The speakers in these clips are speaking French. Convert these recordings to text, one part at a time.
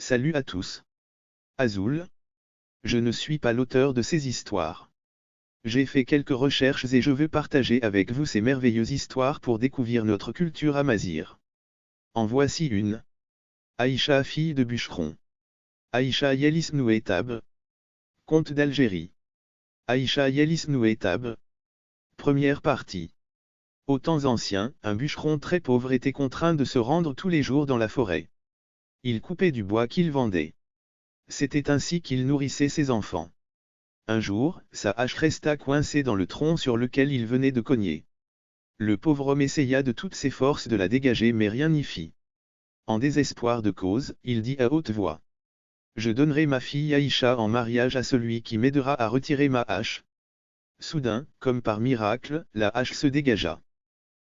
Salut à tous. Azul. Je ne suis pas l'auteur de ces histoires. J'ai fait quelques recherches et je veux partager avec vous ces merveilleuses histoires pour découvrir notre culture amazigh. En voici une. Aïcha, fille de bûcheron. Aïcha Yelis Nouetab. Conte d'Algérie. Aïcha Yelis Nouetab. Première partie. Aux temps anciens, un bûcheron très pauvre était contraint de se rendre tous les jours dans la forêt. Il coupait du bois qu'il vendait. C'était ainsi qu'il nourrissait ses enfants. Un jour, sa hache resta coincée dans le tronc sur lequel il venait de cogner. Le pauvre homme essaya de toutes ses forces de la dégager mais rien n'y fit. En désespoir de cause, il dit à haute voix. Je donnerai ma fille Aïcha en mariage à celui qui m'aidera à retirer ma hache. Soudain, comme par miracle, la hache se dégagea.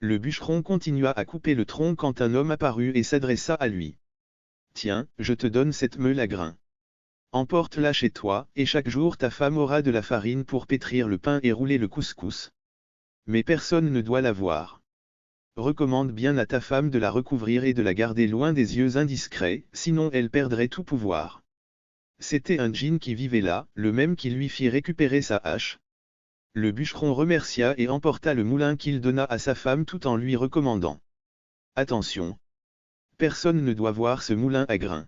Le bûcheron continua à couper le tronc quand un homme apparut et s'adressa à lui. Tiens, je te donne cette meule à grains. Emporte-la chez toi, et chaque jour ta femme aura de la farine pour pétrir le pain et rouler le couscous. Mais personne ne doit la voir. Recommande bien à ta femme de la recouvrir et de la garder loin des yeux indiscrets, sinon elle perdrait tout pouvoir. C'était un djinn qui vivait là, le même qui lui fit récupérer sa hache. Le bûcheron remercia et emporta le moulin qu'il donna à sa femme tout en lui recommandant. Attention! Personne ne doit voir ce moulin à grains.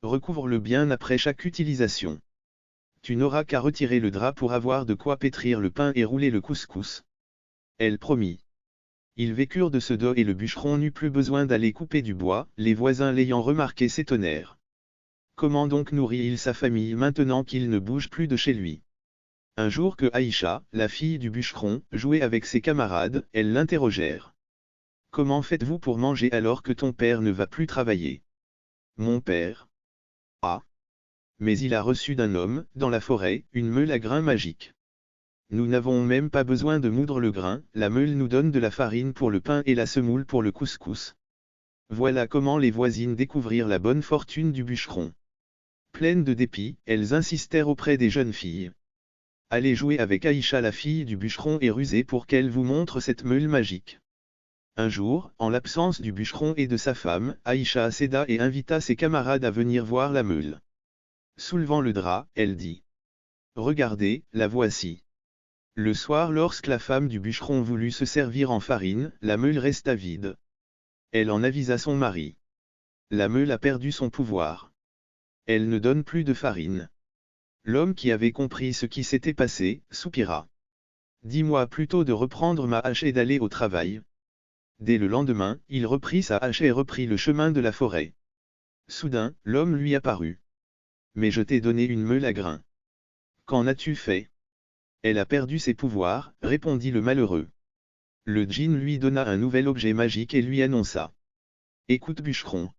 Recouvre-le bien après chaque utilisation. Tu n'auras qu'à retirer le drap pour avoir de quoi pétrir le pain et rouler le couscous. Elle promit. Ils vécurent de ce dos et le bûcheron n'eut plus besoin d'aller couper du bois, les voisins l'ayant remarqué s'étonnèrent. Comment donc nourrit-il sa famille maintenant qu'il ne bouge plus de chez lui? Un jour que Aïcha, la fille du bûcheron, jouait avec ses camarades, elles l'interrogèrent. Comment faites-vous pour manger alors que ton père ne va plus travailler? Mon père. Ah. Mais il a reçu d'un homme, dans la forêt, une meule à grains magique. Nous n'avons même pas besoin de moudre le grain, la meule nous donne de la farine pour le pain et la semoule pour le couscous. Voilà comment les voisines découvrirent la bonne fortune du bûcheron. Pleines de dépit, elles insistèrent auprès des jeunes filles. Allez jouer avec Aïcha la fille du bûcheron et rusez pour qu'elle vous montre cette meule magique. Un jour, en l'absence du bûcheron et de sa femme, Aïcha céda et invita ses camarades à venir voir la meule. Soulevant le drap, elle dit. Regardez, la voici. Le soir lorsque la femme du bûcheron voulut se servir en farine, la meule resta vide. Elle en avisa son mari. La meule a perdu son pouvoir. Elle ne donne plus de farine. L'homme qui avait compris ce qui s'était passé, soupira. Dis-moi plutôt de reprendre ma hache et d'aller au travail. Dès le lendemain, il reprit sa hache et reprit le chemin de la forêt. Soudain, l'homme lui apparut. Mais je t'ai donné une meule à grains. Qu'en as-tu fait? Elle a perdu ses pouvoirs, répondit le malheureux. Le djinn lui donna un nouvel objet magique et lui annonça. Écoute bûcheron.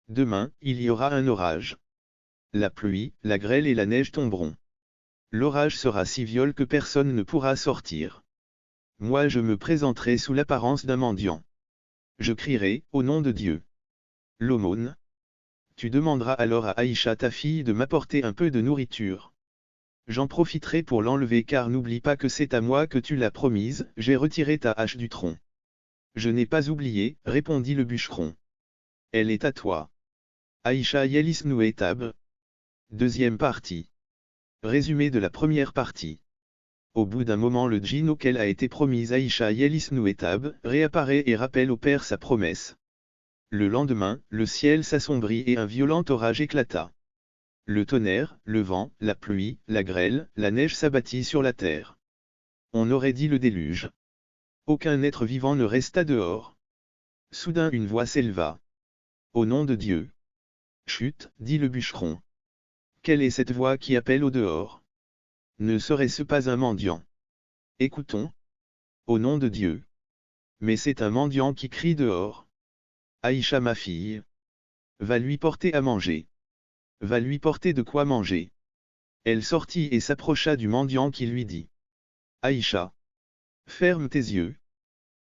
Demain, il y aura un orage. La pluie, la grêle et la neige tomberont. L'orage sera si violent que personne ne pourra sortir. Moi je me présenterai sous l'apparence d'un mendiant. Je crierai, au nom de Dieu. L'aumône. Tu demanderas alors à Aïcha ta fille de m'apporter un peu de nourriture. J'en profiterai pour l'enlever car n'oublie pas que c'est à moi que tu l'as promise, j'ai retiré ta hache du tronc. Je n'ai pas oublié, répondit le bûcheron. Elle est à toi. Aïcha Yelis Nouetab. Deuxième partie. Résumé de la première partie. Au bout d'un moment le djinn auquel a été promise Aïcha Yelis Nouetab, réapparaît et rappelle au père sa promesse. Le lendemain, le ciel s'assombrit et un violent orage éclata. Le tonnerre, le vent, la pluie, la grêle, la neige s'abattit sur la terre. On aurait dit le déluge. Aucun être vivant ne resta dehors. Soudain une voix s'éleva. Au nom de Dieu. Chut, dit le bûcheron. Quelle est cette voix qui appelle au dehors? Ne serait-ce pas un mendiant? Écoutons. Au nom de Dieu. Mais c'est un mendiant qui crie dehors. Aïcha ma fille. Va lui porter à manger. Va lui porter de quoi manger. Elle sortit et s'approcha du mendiant qui lui dit. Aïcha. Ferme tes yeux.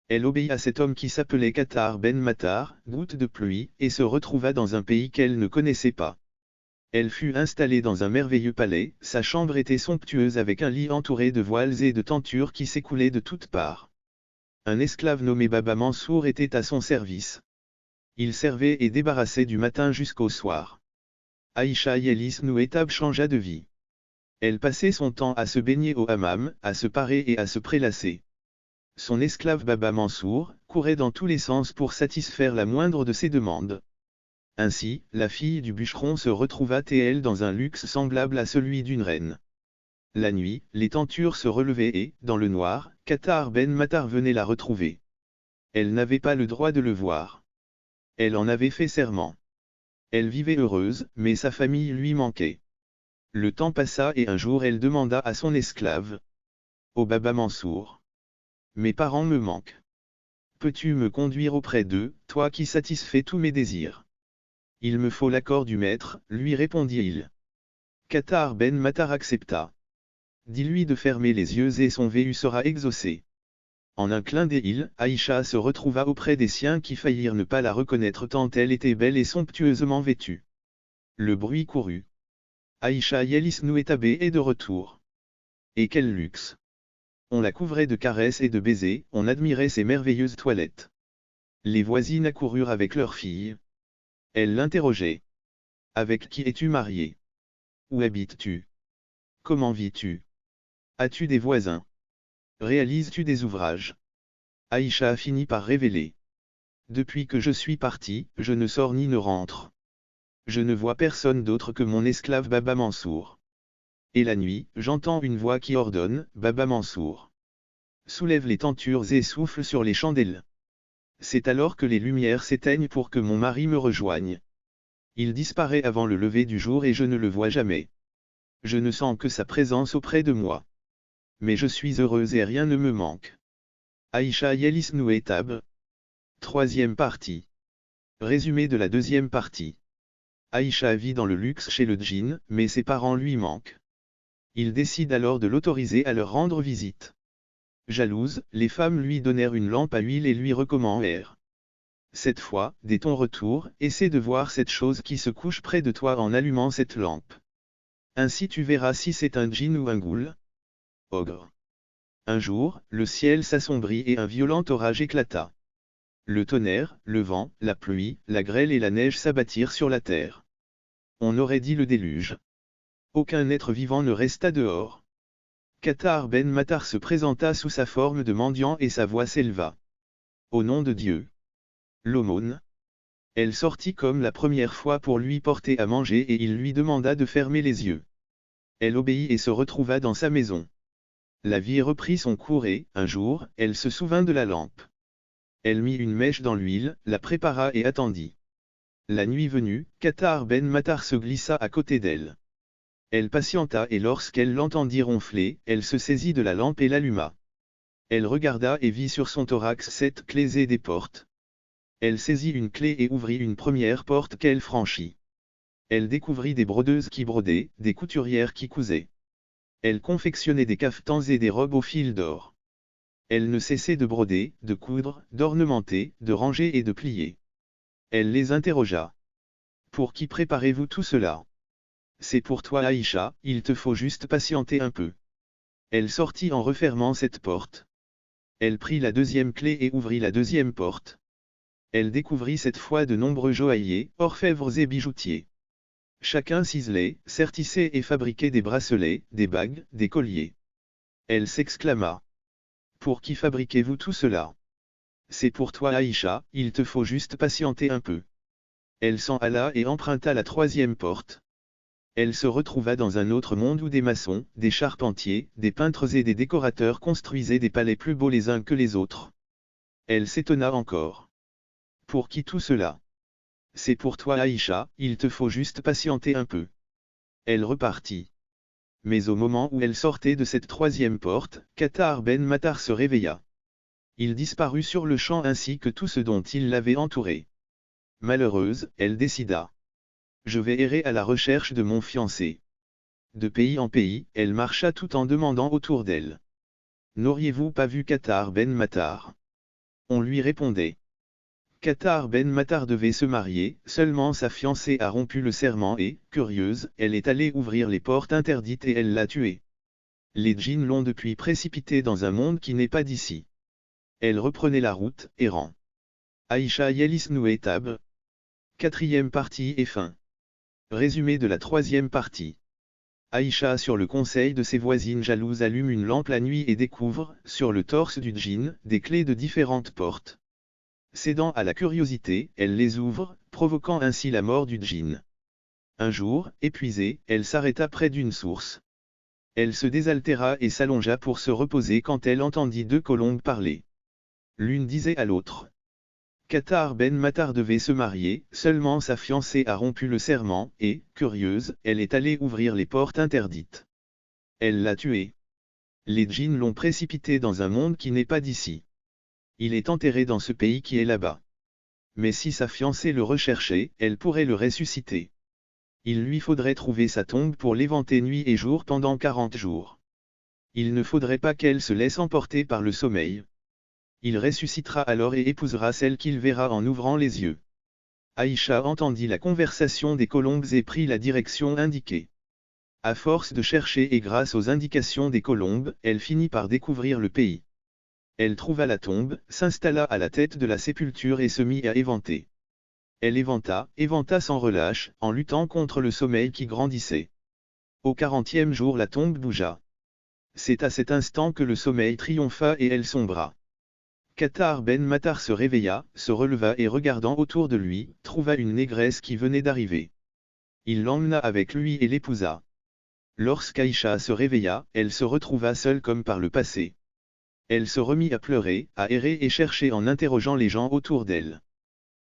Elle obéit à cet homme qui s'appelait Qatar Ben Matar, goutte de pluie, et se retrouva dans un pays qu'elle ne connaissait pas. Elle fut installée dans un merveilleux palais, sa chambre était somptueuse avec un lit entouré de voiles et de tentures qui s'écoulaient de toutes parts. Un esclave nommé Baba Mansour était à son service. Il servait et débarrassait du matin jusqu'au soir. Aïcha Yelis Nouetab changea de vie. Elle passait son temps à se baigner au hammam, à se parer et à se prélasser. Son esclave Baba Mansour courait dans tous les sens pour satisfaire la moindre de ses demandes. Ainsi, la fille du bûcheron se retrouva elle dans un luxe semblable à celui d'une reine. La nuit, les tentures se relevaient et, dans le noir, Qatar Ben Matar venait la retrouver. Elle n'avait pas le droit de le voir. Elle en avait fait serment. Elle vivait heureuse, mais sa famille lui manquait. Le temps passa et un jour elle demanda à son esclave. Ô Baba Mansour. Mes parents me manquent. Peux-tu me conduire auprès d'eux, toi qui satisfais tous mes désirs? Il me faut l'accord du maître, lui répondit-il. Qatar Ben Matar accepta. Dis-lui de fermer les yeux et son vœu sera exaucé. En un clin d'œil, Aïcha se retrouva auprès des siens qui faillirent ne pas la reconnaître tant elle était belle et somptueusement vêtue. Le bruit courut. Aïcha Yelis Nouetab est de retour. Et quel luxe! On la couvrait de caresses et de baisers, on admirait ses merveilleuses toilettes. Les voisines accoururent avec leurs filles. Elles l'interrogeaient. Avec qui es-tu marié? Où habites-tu? Comment vis-tu? As-tu des voisins? Réalises-tu des ouvrages? Aïcha finit par révéler. Depuis que je suis parti, je ne sors ni ne rentre. Je ne vois personne d'autre que mon esclave Baba Mansour. Et la nuit, j'entends une voix qui ordonne, Baba Mansour. Soulève les tentures et souffle sur les chandelles. C'est alors que les lumières s'éteignent pour que mon mari me rejoigne. Il disparaît avant le lever du jour et je ne le vois jamais. Je ne sens que sa présence auprès de moi. Mais je suis heureuse et rien ne me manque. Aïcha Yelis Nouetab. Troisième partie. Résumé de la deuxième partie. Aïcha vit dans le luxe chez le djinn, mais ses parents lui manquent. Il décide alors de l'autoriser à leur rendre visite. Jalouse, les femmes lui donnèrent une lampe à huile et lui recommandèrent. Cette fois, dès ton retour, essaie de voir cette chose qui se couche près de toi en allumant cette lampe. Ainsi tu verras si c'est un djinn ou un ghoul. Ogre. Un jour, le ciel s'assombrit et un violent orage éclata. Le tonnerre, le vent, la pluie, la grêle et la neige s'abattirent sur la terre. On aurait dit le déluge. Aucun être vivant ne resta dehors. Qatar Ben Matar se présenta sous sa forme de mendiant et sa voix s'éleva. Au nom de Dieu. L'aumône. Elle sortit comme la première fois pour lui porter à manger et il lui demanda de fermer les yeux. Elle obéit et se retrouva dans sa maison. La vie reprit son cours et, un jour, elle se souvint de la lampe. Elle mit une mèche dans l'huile, la prépara et attendit. La nuit venue, Qatar Ben Matar se glissa à côté d'elle. Elle patienta et lorsqu'elle l'entendit ronfler, elle se saisit de la lampe et l'alluma. Elle regarda et vit sur son thorax 7 clés et des portes. Elle saisit une clé et ouvrit une première porte qu'elle franchit. Elle découvrit des brodeuses qui brodaient, des couturières qui cousaient. Elle confectionnait des cafetans et des robes au fil d'or. Elle ne cessait de broder, de coudre, d'ornementer, de ranger et de plier. Elle les interrogea. Pour qui préparez-vous tout cela? C'est pour toi Aïcha, il te faut juste patienter un peu. Elle sortit en refermant cette porte. Elle prit la deuxième clé et ouvrit la deuxième porte. Elle découvrit cette fois de nombreux joailliers, orfèvres et bijoutiers. Chacun ciselait, sertissait et fabriquait des bracelets, des bagues, des colliers. Elle s'exclama. Pour qui fabriquez-vous tout cela? C'est pour toi Aïcha, il te faut juste patienter un peu. Elle s'en alla et emprunta la troisième porte. Elle se retrouva dans un autre monde où des maçons, des charpentiers, des peintres et des décorateurs construisaient des palais plus beaux les uns que les autres. Elle s'étonna encore. Pour qui tout cela? C'est pour toi Aïcha, il te faut juste patienter un peu. Elle repartit. Mais au moment où elle sortait de cette troisième porte, Qatar Ben Matar se réveilla. Il disparut sur le champ ainsi que tout ce dont il l'avait entouré. Malheureuse, elle décida. Je vais errer à la recherche de mon fiancé. De pays en pays, elle marcha tout en demandant autour d'elle. N'auriez-vous pas vu Qatar Ben Matar? On lui répondait. Qatar Ben Matar devait se marier, seulement sa fiancée a rompu le serment et, curieuse, elle est allée ouvrir les portes interdites et elle l'a tué. Les djinns l'ont depuis précipité dans un monde qui n'est pas d'ici. Elle reprenait la route, errant. Aïcha Yelis Nouetab. Quatrième partie et fin. Résumé de la troisième partie. Aïcha, sur le conseil de ses voisines jalouses, allume une lampe la nuit et découvre, sur le torse du djinn, des clés de différentes portes. Cédant à la curiosité, elle les ouvre, provoquant ainsi la mort du djinn. Un jour, épuisée, elle s'arrêta près d'une source. Elle se désaltéra et s'allongea pour se reposer quand elle entendit deux colombes parler. L'une disait à l'autre: Qatar Ben Matar devait se marier, seulement sa fiancée a rompu le serment, et, curieuse, elle est allée ouvrir les portes interdites. Elle l'a tué. Les djinns l'ont précipité dans un monde qui n'est pas d'ici. Il est enterré dans ce pays qui est là-bas. Mais si sa fiancée le recherchait, elle pourrait le ressusciter. Il lui faudrait trouver sa tombe pour l'éventer nuit et jour pendant 40 jours. Il ne faudrait pas qu'elle se laisse emporter par le sommeil. Il ressuscitera alors et épousera celle qu'il verra en ouvrant les yeux. Aïcha entendit la conversation des colombes et prit la direction indiquée. À force de chercher et grâce aux indications des colombes, elle finit par découvrir le pays. Elle trouva la tombe, s'installa à la tête de la sépulture et se mit à éventer. Elle éventa sans relâche, en luttant contre le sommeil qui grandissait. Au 40e jour la tombe bougea. C'est à cet instant que le sommeil triompha et elle sombra. Qatar Ben Matar se réveilla, se releva et regardant autour de lui, trouva une négresse qui venait d'arriver. Il l'emmena avec lui et l'épousa. Lorsqu'Aïcha se réveilla, elle se retrouva seule comme par le passé. Elle se remit à pleurer, à errer et chercher en interrogeant les gens autour d'elle.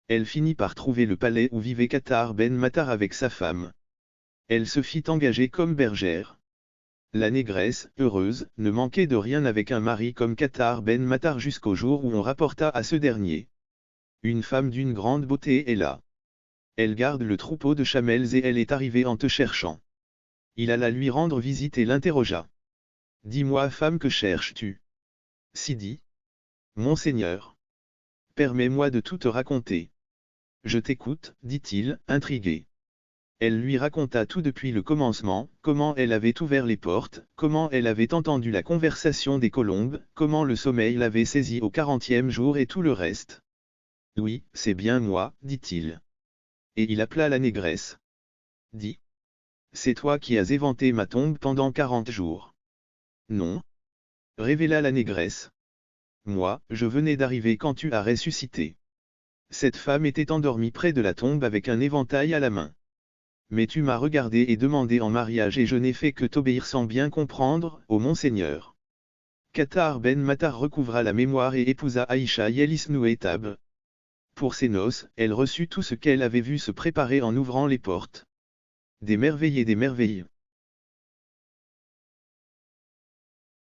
Elle finit par trouver le palais où vivait Qatar Ben Matar avec sa femme. Elle se fit engager comme bergère. La négresse, heureuse, ne manquait de rien avec un mari comme Qatar Ben Matar jusqu'au jour où on rapporta à ce dernier: une femme d'une grande beauté est là. Elle garde le troupeau de chamelles et elle est arrivée en te cherchant. Il alla lui rendre visite et l'interrogea. Dis-moi, femme, que cherches-tu? Sidi. Monseigneur. Permets-moi de tout te raconter. Je t'écoute, dit-il, intrigué. Elle lui raconta tout depuis le commencement, comment elle avait ouvert les portes, comment elle avait entendu la conversation des colombes, comment le sommeil l'avait saisie au 40e jour et tout le reste. Oui, c'est bien moi, dit-il. Et il appela la négresse. Dis. C'est toi qui as éventé ma tombe pendant 40 jours. Non. Révéla la négresse. Moi, je venais d'arriver quand tu as ressuscité. Cette femme était endormie près de la tombe avec un éventail à la main. Mais tu m'as regardé et demandé en mariage et je n'ai fait que t'obéir sans bien comprendre, ô Monseigneur. Qatar Ben Matar recouvra la mémoire et épousa Aïcha Yelis Nouetab. Pour ses noces, elle reçut tout ce qu'elle avait vu se préparer en ouvrant les portes. Des merveilles et des merveilles.